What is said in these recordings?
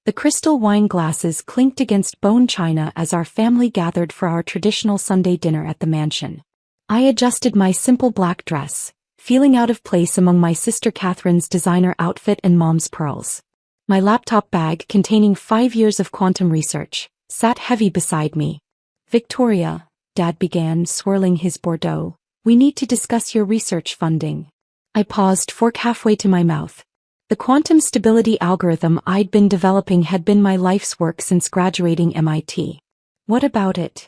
The crystal wine glasses clinked against bone china as our family gathered for our traditional Sunday dinner at the mansion. I adjusted my simple black dress, feeling out of place among my sister Katherine's designer outfit and mom's pearls. My laptop bag containing 5 years of quantum research sat heavy beside me. "Victoria," Dad began, swirling his bordeaux, "we need to discuss your research funding." I paused, fork halfway to my mouth. The quantum stability algorithm I'd been developing had been my life's work since graduating MIT. "What about it?"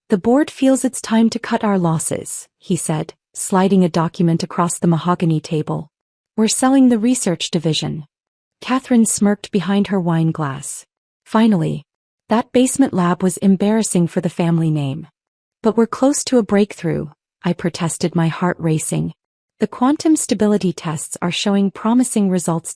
"The board feels it's time to cut our losses," he said, sliding a document across the mahogany table. "We're selling the research division." Katherine smirked behind her wine glass. "Finally. That basement lab was embarrassing for the family name." "But we're close to a breakthrough," I protested, my heart racing. "The quantum stability tests are showing promising results.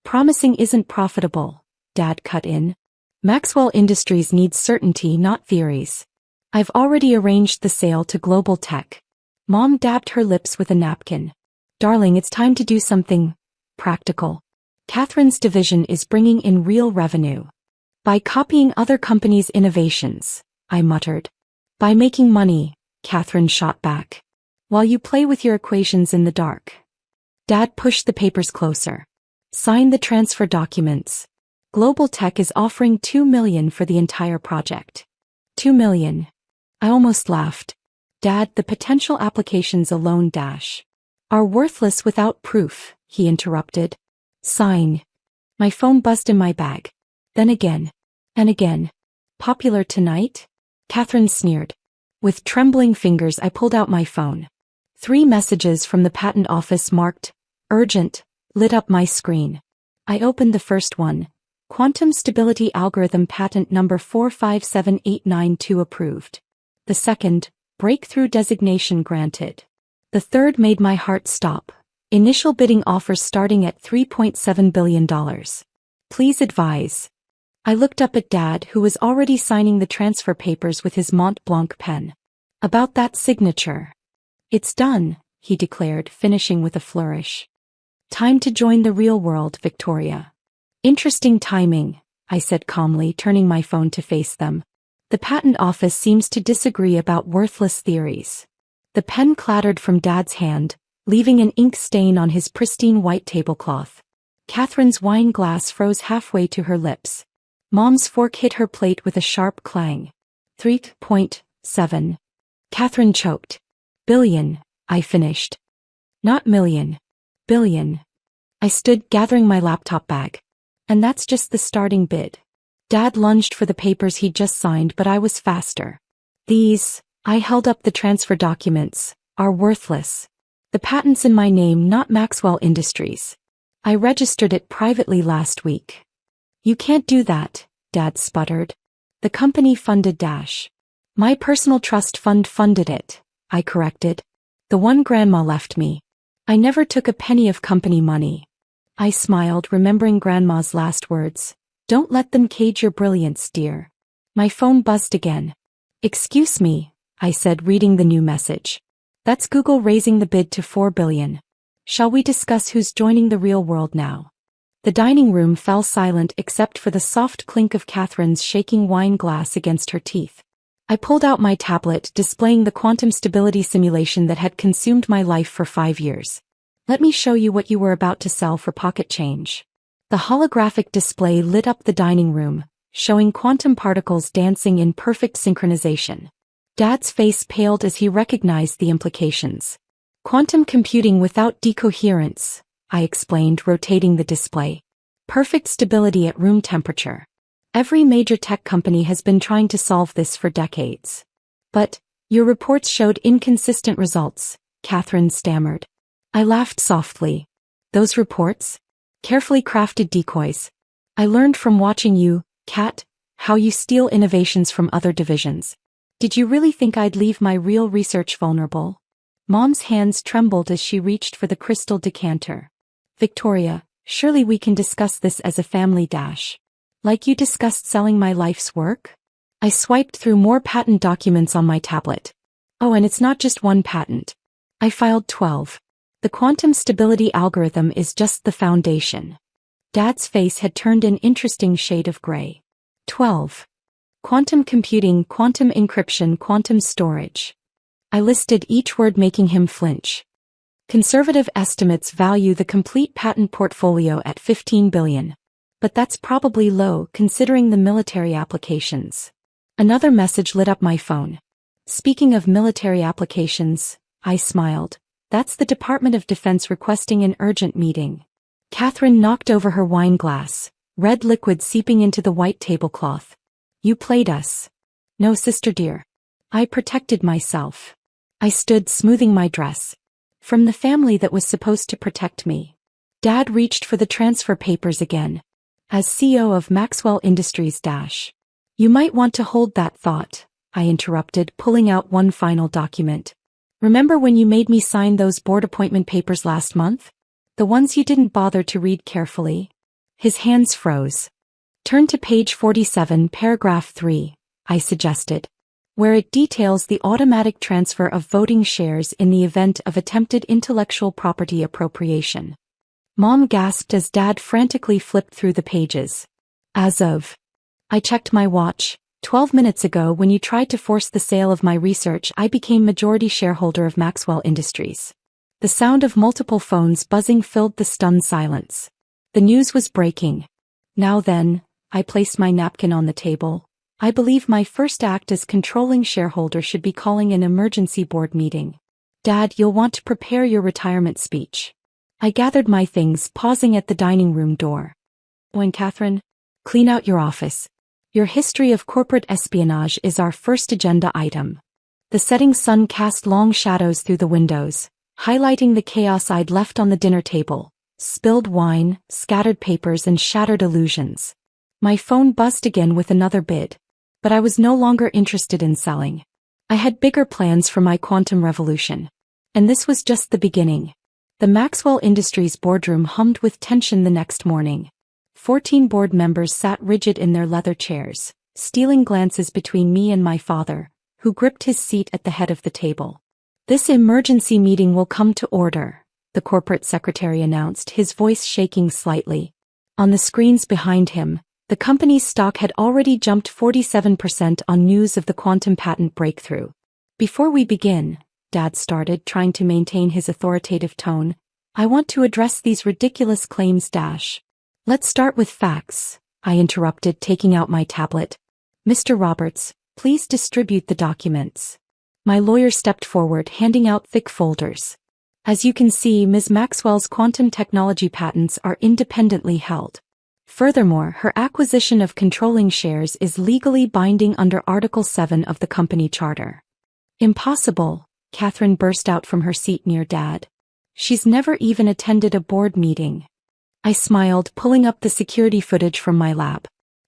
Promising isn't profitable," Dad cut in. "Maxwell Industries needs certainty, not theories. I've already arranged the sale to Global Tech." Mom dabbed her lips with a napkin. "Darling, it's time to do something practical. Katherine's division is bringing in real revenue. By copying other companies' innovations," I muttered. "By making money," Katherine shot back. "While you play with your equations in the dark." Dad pushed the papers closer. "Sign the transfer documents. Global Tech is offering $2 million for the entire project." $2 million. I almost laughed. "Dad, the potential applications alone are worthless without proof," he interrupted. "Sign." My phone buzzed in my bag. Then again. And again. "Popular tonight?" Katherine sneered. With trembling fingers I pulled out my phone. 3 messages from the patent office marked urgent lit up my screen. I opened the first one. "Quantum stability algorithm patent number 457892 approved." The second, "breakthrough designation granted." The third made my heart stop. "Initial bidding offers starting at $3.7 billion. Please advise." I looked up at Dad, who was already signing the transfer papers with his Mont Blanc pen. "About that signature." "It's done," he declared, finishing with a flourish. "Time to join the real world, Victoria." "Interesting timing," I said calmly, turning my phone to face them. "The patent office seems to disagree about worthless theories." The pen clattered from Dad's hand, leaving an ink stain on his pristine white tablecloth. Katherine's wine glass froze halfway to her lips. Mom's fork hit her plate with a sharp clang. 3.7. Katherine choked. "Billion," I finished. "Not million. Billion." I stood, gathering my laptop bag. "And that's just the starting bid." Dad lunged for the papers he'd just signed, but I was faster. "These," I held up the transfer documents, "are worthless. The patent's in my name, not Maxwell Industries. I registered it privately last week." "You can't do that," Dad sputtered. "The company funded My personal trust fund funded it," I corrected. "The one Grandma left me. I never took a penny of company money." I smiled, remembering Grandma's last words. "Don't let them cage your brilliance, dear." My phone buzzed again. "Excuse me," I said, reading the new message. "That's Google raising the bid to $4 billion. Shall we discuss who's joining the real world now?" The dining room fell silent except for the soft clink of Katherine's shaking wine glass against her teeth. I pulled out my tablet, displaying the quantum stability simulation that had consumed my life for 5 years. "Let me show you what you were about to sell for pocket change." The holographic display lit up the dining room, showing quantum particles dancing in perfect synchronization. Dad's face paled as he recognized the implications. "Quantum computing without decoherence," I explained, rotating the display. "Perfect stability at room temperature. Every major tech company has been trying to solve this for decades." "But your reports showed inconsistent results," Katherine stammered. I laughed softly. "Those reports? Carefully crafted decoys. I learned from watching you, Kat, how you steal innovations from other divisions. Did you really think I'd leave my real research vulnerable?" Mom's hands trembled as she reached for the crystal decanter. "Victoria, surely we can discuss this as a family like you discussed selling my life's work?" I swiped through more patent documents on my tablet. "Oh, and it's not just one patent. I filed 12. The quantum stability algorithm is just the foundation." Dad's face had turned an interesting shade of gray. 12. Quantum computing, quantum encryption, quantum storage. I listed each word, making him flinch. Conservative estimates value the complete patent portfolio at $15 billion. But that's probably low considering the military applications. Another message lit up my phone. Speaking of military applications, I smiled. That's the Department of Defense requesting an urgent meeting. Katherine knocked over her wine glass, red liquid seeping into the white tablecloth. You played us. No, sister dear. I protected myself. I stood smoothing my dress. From the family that was supposed to protect me. Dad reached for the transfer papers again. As CEO of Maxwell Industries You might want to hold that thought, I interrupted, pulling out one final document. Remember when you made me sign those board appointment papers last month? The ones you didn't bother to read carefully? His hands froze. Turn to page 47, paragraph 3, I suggested, where it details the automatic transfer of voting shares in the event of attempted intellectual property appropriation. Mom gasped as Dad frantically flipped through the pages. As of. I checked my watch. 12 minutes ago, when you tried to force the sale of my research, I became majority shareholder of Maxwell Industries. The sound of multiple phones buzzing filled the stunned silence. The news was breaking. Now then, I placed my napkin on the table. I believe my first act as controlling shareholder should be calling an emergency board meeting. Dad, you'll want to prepare your retirement speech. I gathered my things, pausing at the dining room door. When Katherine, clean out your office. Your history of corporate espionage is our first agenda item. The setting sun cast long shadows through the windows, highlighting the chaos I'd left on the dinner table. Spilled wine, scattered papers, and shattered illusions. My phone buzzed again with another bid. But I was no longer interested in selling. I had bigger plans for my quantum revolution. And this was just the beginning. The Maxwell Industries boardroom hummed with tension the next morning. 14 board members sat rigid in their leather chairs, stealing glances between me and my father, who gripped his seat at the head of the table. This emergency meeting will come to order, the corporate secretary announced, his voice shaking slightly. On the screens behind him, the company's stock had already jumped 47% on news of the quantum patent breakthrough. Before we begin, Dad started, trying to maintain his authoritative tone, I want to address these ridiculous claims. Let's start with facts, I interrupted, taking out my tablet. Mr. Roberts, please distribute the documents. My lawyer stepped forward, handing out thick folders. As you can see, Ms. Maxwell's quantum technology patents are independently held. Furthermore, her acquisition of controlling shares is legally binding under Article 7 of the company charter. Impossible, Katherine burst out from her seat near Dad. She's never even attended a board meeting. I smiled, pulling up the security footage from my lab.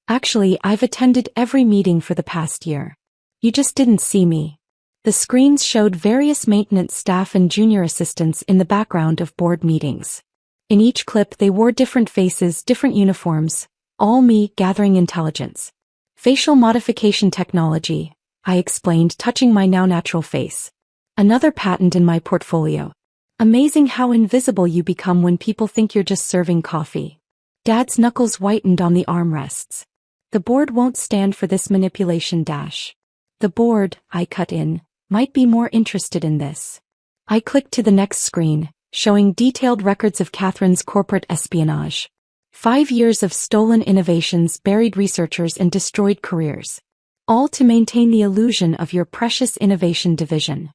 Actually, I've attended every meeting for the past year. You just didn't see me. The screens showed various maintenance staff and junior assistants in the background of board meetings. In each clip they wore different faces, different uniforms, all me gathering intelligence. Facial modification technology, I explained, touching my now natural face. Another patent in my portfolio. Amazing how invisible you become when people think you're just serving coffee. Dad's knuckles whitened on the armrests. The board won't stand for this manipulation. The board, I cut in, might be more interested in this. I clicked to the next screen, showing detailed records of Katherine's corporate espionage. 5 years of stolen innovations, buried researchers, and destroyed careers. All to maintain the illusion of your precious innovation division.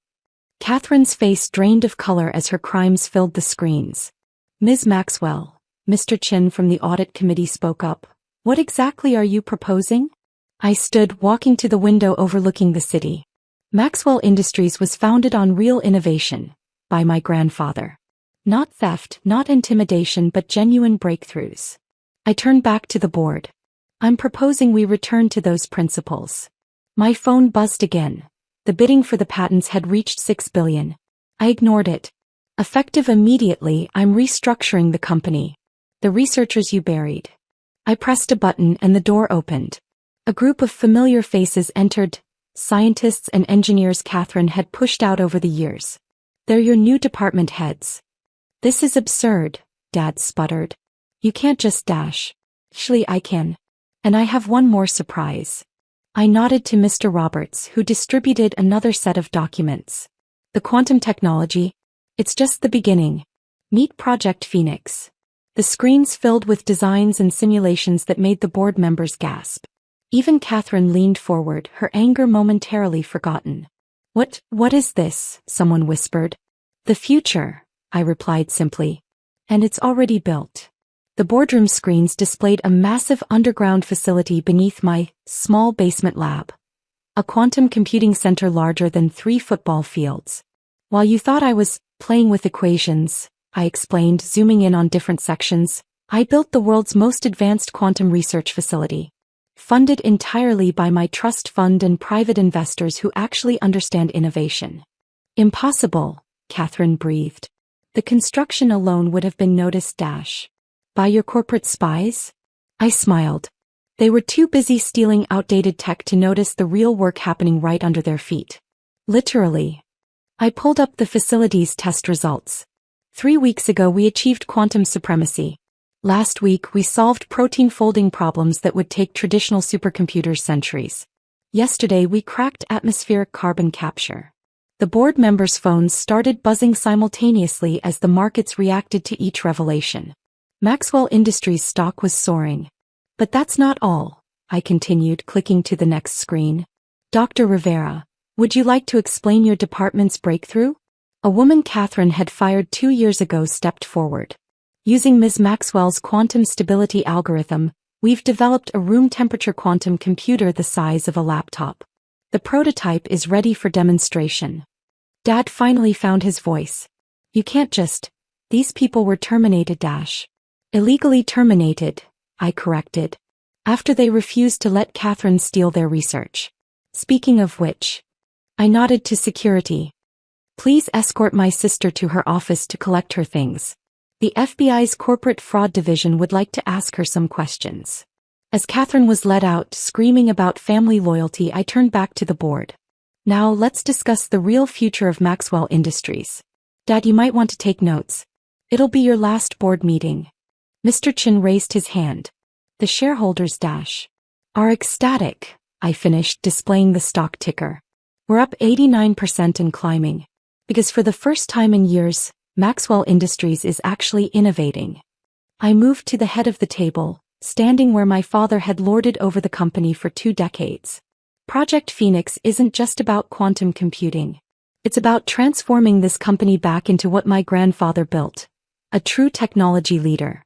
Katherine's face drained of color as her crimes filled the screens. Ms. Maxwell, Mr. Chin from the audit committee spoke up. What exactly are you proposing? I stood, walking to the window overlooking the city. Maxwell Industries was founded on real innovation, by my grandfather. Not theft, not intimidation, but genuine breakthroughs. I turned back to the board. I'm proposing we return to those principles. My phone buzzed again. The bidding for the patents had reached $6 billion. I ignored it. Effective immediately, I'm restructuring the company. The researchers you buried. I pressed a button and the door opened. A group of familiar faces entered, scientists and engineers Katherine had pushed out over the years. They're your new department heads. This is absurd, Dad sputtered. You can't just dash. Actually, I can. And I have one more surprise. I nodded to Mr. Roberts, who distributed another set of documents. The quantum technology? It's just the beginning. Meet Project Phoenix. The screens filled with designs and simulations that made the board members gasp. Even Katherine leaned forward, her anger momentarily forgotten. What is this? Someone whispered. The future, I replied simply. And it's already built. The boardroom screens displayed a massive underground facility beneath my small basement lab. A quantum computing center larger than 3 football fields. While you thought I was playing with equations, I explained, zooming in on different sections, I built the world's most advanced quantum research facility. Funded entirely by my trust fund and private investors who actually understand innovation. Impossible, Katherine breathed. The construction alone would have been noticed by your corporate spies? I smiled. They were too busy stealing outdated tech to notice the real work happening right under their feet. Literally. I pulled up the facility's test results. 3 weeks ago we achieved quantum supremacy. Last week we solved protein folding problems that would take traditional supercomputers centuries. Yesterday we cracked atmospheric carbon capture. The board members' phones started buzzing simultaneously as the markets reacted to each revelation. Maxwell Industries' stock was soaring. But that's not all, I continued, clicking to the next screen. Dr. Rivera, would you like to explain your department's breakthrough? A woman Katherine had fired 2 years ago stepped forward. Using Ms. Maxwell's quantum stability algorithm, we've developed a room-temperature quantum computer the size of a laptop. The prototype is ready for demonstration. Dad finally found his voice. You can't just. These people were terminated. Illegally terminated, I corrected. After they refused to let Katherine steal their research. Speaking of which. I nodded to security. Please escort my sister to her office to collect her things. The FBI's corporate fraud division would like to ask her some questions. As Katherine was led out, screaming about family loyalty, I turned back to the board. Now let's discuss the real future of Maxwell Industries. Dad, you might want to take notes. It'll be your last board meeting. Mr. Chin raised his hand. The shareholders are ecstatic, I finished, displaying the stock ticker. We're up 89% and climbing. Because for the first time in years, Maxwell Industries is actually innovating. I moved to the head of the table, standing where my father had lorded over the company for 2 decades. Project Phoenix isn't just about quantum computing. It's about transforming this company back into what my grandfather built. A true technology leader.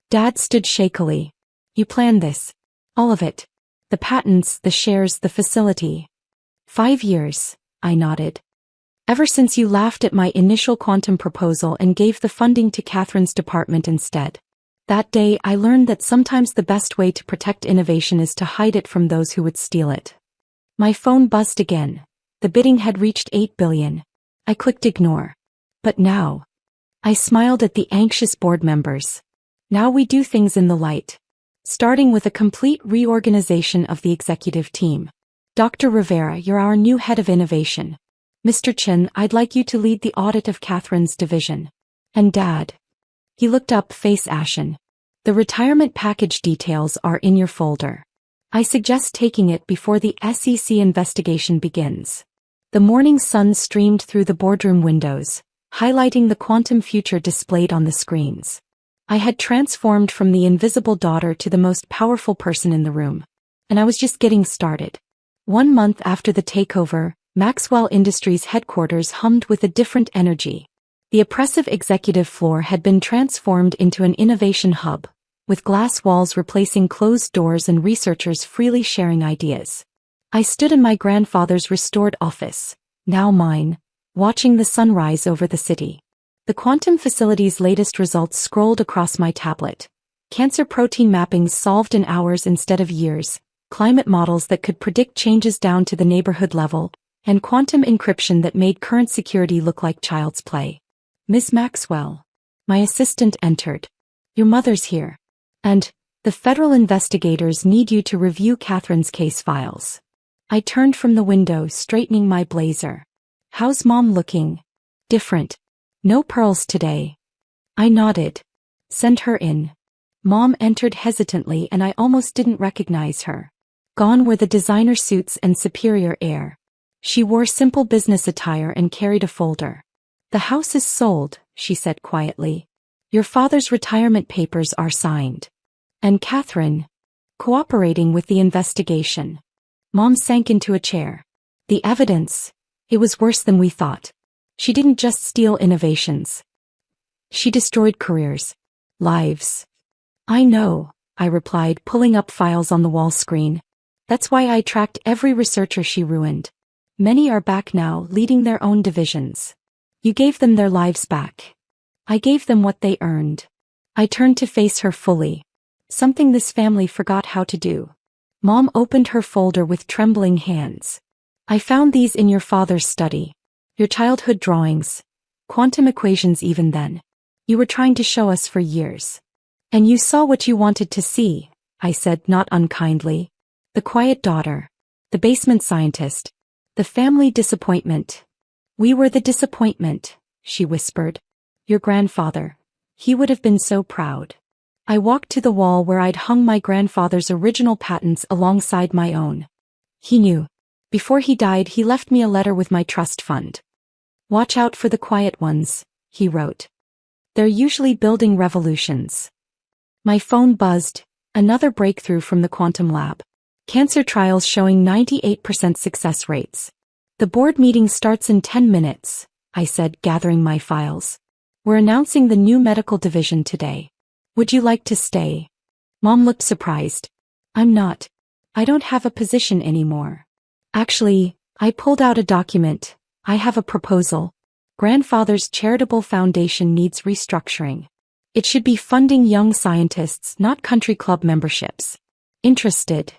Dad stood shakily. You planned this. All of it. The patents, the shares, the facility. 5 years, I nodded. Ever since you laughed at my initial quantum proposal and gave the funding to Katherine's department instead. That day I learned that sometimes the best way to protect innovation is to hide it from those who would steal it. My phone buzzed again. The bidding had reached $8 billion. I clicked ignore. But now. I smiled at the anxious board members. Now we do things in the light. Starting with a complete reorganization of the executive team. Dr. Rivera, you're our new head of innovation. Mr. Chin, I'd like you to lead the audit of Katherine's division. And Dad. He looked up, face ashen. The retirement package details are in your folder. I suggest taking it before the SEC investigation begins. The morning sun streamed through the boardroom windows, highlighting the quantum future displayed on the screens. I had transformed from the invisible daughter to the most powerful person in the room. And I was just getting started. 1 month after the takeover, Maxwell Industries headquarters hummed with a different energy. The oppressive executive floor had been transformed into an innovation hub, with glass walls replacing closed doors and researchers freely sharing ideas. I stood in my grandfather's restored office, now mine, watching the sunrise over the city. The quantum facility's latest results scrolled across my tablet. Cancer protein mappings solved in hours instead of years, climate models that could predict changes down to the neighborhood level, and quantum encryption that made current security look like child's play. Miss Maxwell. My assistant entered. Your mother's here. And, the federal investigators need you to review Katherine's case files. I turned from the window, straightening my blazer. How's Mom looking? Different. No pearls today. I nodded. Send her in. Mom entered hesitantly and I almost didn't recognize her. Gone were the designer suits and superior air. She wore simple business attire and carried a folder. "The house is sold," she said quietly. "Your father's retirement papers are signed. And Katherine, cooperating with the investigation." Mom sank into a chair. "The evidence, it was worse than we thought. She didn't just steal innovations. She destroyed careers, lives." "I know," I replied, pulling up files on the wall screen. "That's why I tracked every researcher she ruined. Many are back now, leading their own divisions. You gave them their lives back. I gave them what they earned." I turned to face her fully. "Something this family forgot how to do." Mom opened her folder with trembling hands. "I found these in your father's study. Your childhood drawings. Quantum equations even then. You were trying to show us for years. And you saw what you wanted to see," I said, not unkindly. "The quiet daughter. The basement scientist. The family disappointment." "We were the disappointment," she whispered. "Your grandfather. He would have been so proud." I walked to the wall where I'd hung my grandfather's original patents alongside my own. He knew. Before he died, he left me a letter with my trust fund. "Watch out for the quiet ones," he wrote. "They're usually building revolutions." My phone buzzed. Another breakthrough from the quantum lab. Cancer trials showing 98% success rates. "The board meeting starts in 10 minutes, I said, gathering my files. "We're announcing the new medical division today. Would you like to stay?" Mom looked surprised. "I'm not. I don't have a position anymore." "Actually," I pulled out a document. "I have a proposal. Grandfather's charitable foundation needs restructuring. It should be funding young scientists, not country club memberships. Interested?"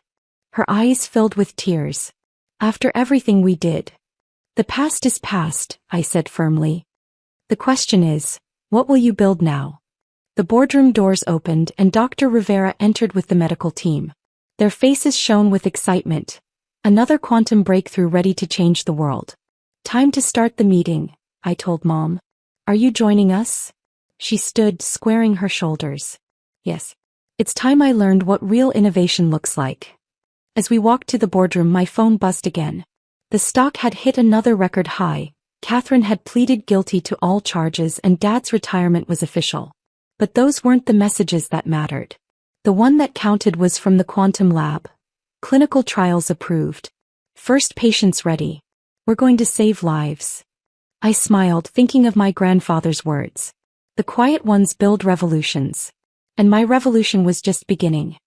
Her eyes filled with tears. "After everything we did." "The past is past," I said firmly. "The question is, what will you build now?" The boardroom doors opened and Dr. Rivera entered with the medical team. Their faces shone with excitement. Another quantum breakthrough ready to change the world. "Time to start the meeting," I told Mom. "Are you joining us?" She stood, squaring her shoulders. "Yes. It's time I learned what real innovation looks like." As we walked to the boardroom, my phone buzzed again. The stock had hit another record high. Katherine had pleaded guilty to all charges and Dad's retirement was official. But those weren't the messages that mattered. The one that counted was from the quantum lab. Clinical trials approved. First patients ready. We're going to save lives. I smiled, thinking of my grandfather's words. The quiet ones build revolutions. And my revolution was just beginning.